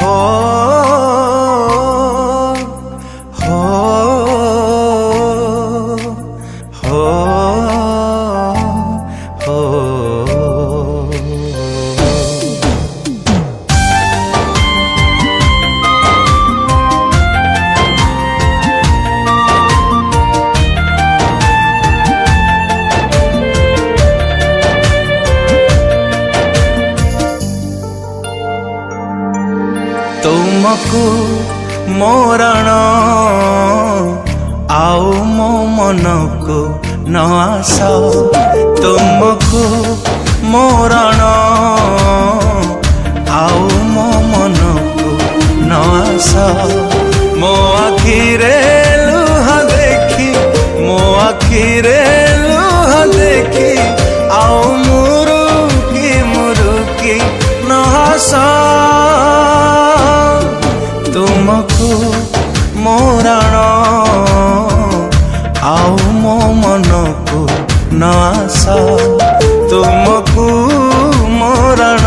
हो हो हो हो तुमको मोरण आउ मो मन को न आस तुमको मोरण आउ मो मन को न आस मो आखिरे लुह देखी मो आखिरे लुह देखी आउ मुरुकी न आस तुमको मोरण आउ मो मन को न आस तुमको मोरण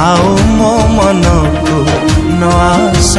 आउ मो मन को न आस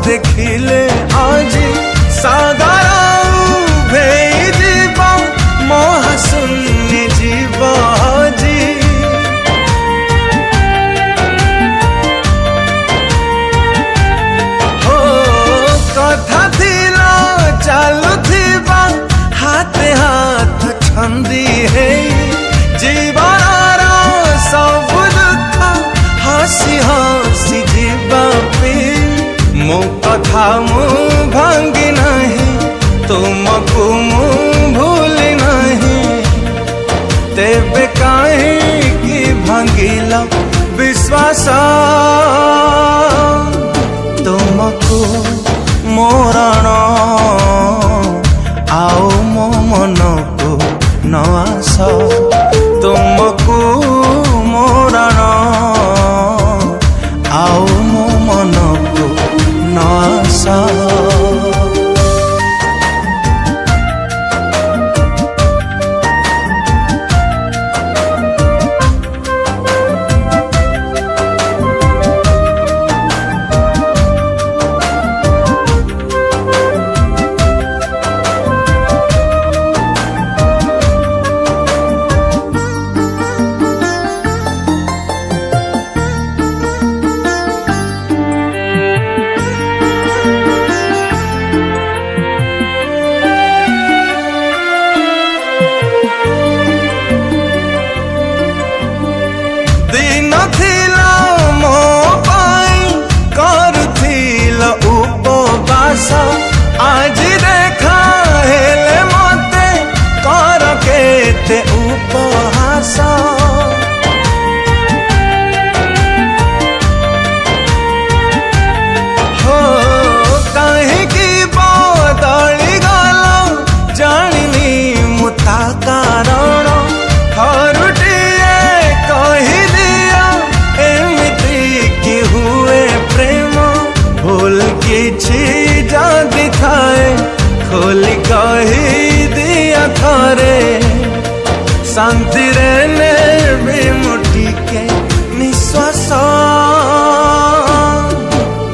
देखिले आज सागर भेई जीव महाशून्य जीव जी हो कथा थिला चालू थिबा हाथे हाथ छंदी है जीवन सब दुख हसी हसी जीवा पे मो कथा मु भांगी नहीं तुमको मु भूली नहीं तेबे काहे कि भांगिला विश्वास तुमको मोरण आउ मो मन को न आस तुमको मोरण आउ मो मन को न आस दिन थिला मो पाई करुथिला उपवास आज देखा हेले मते कर केते उपहास हो काहेकि बदली गल जानिनी मुता कारण किछि जदि थाए खोली कही दिया थरे शांति रे भी मुठी के निश्वास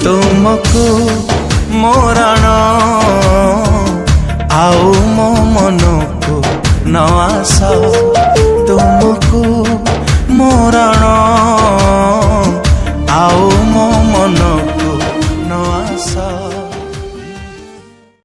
तुमको मोरण आउ मो मन को न आस तुमको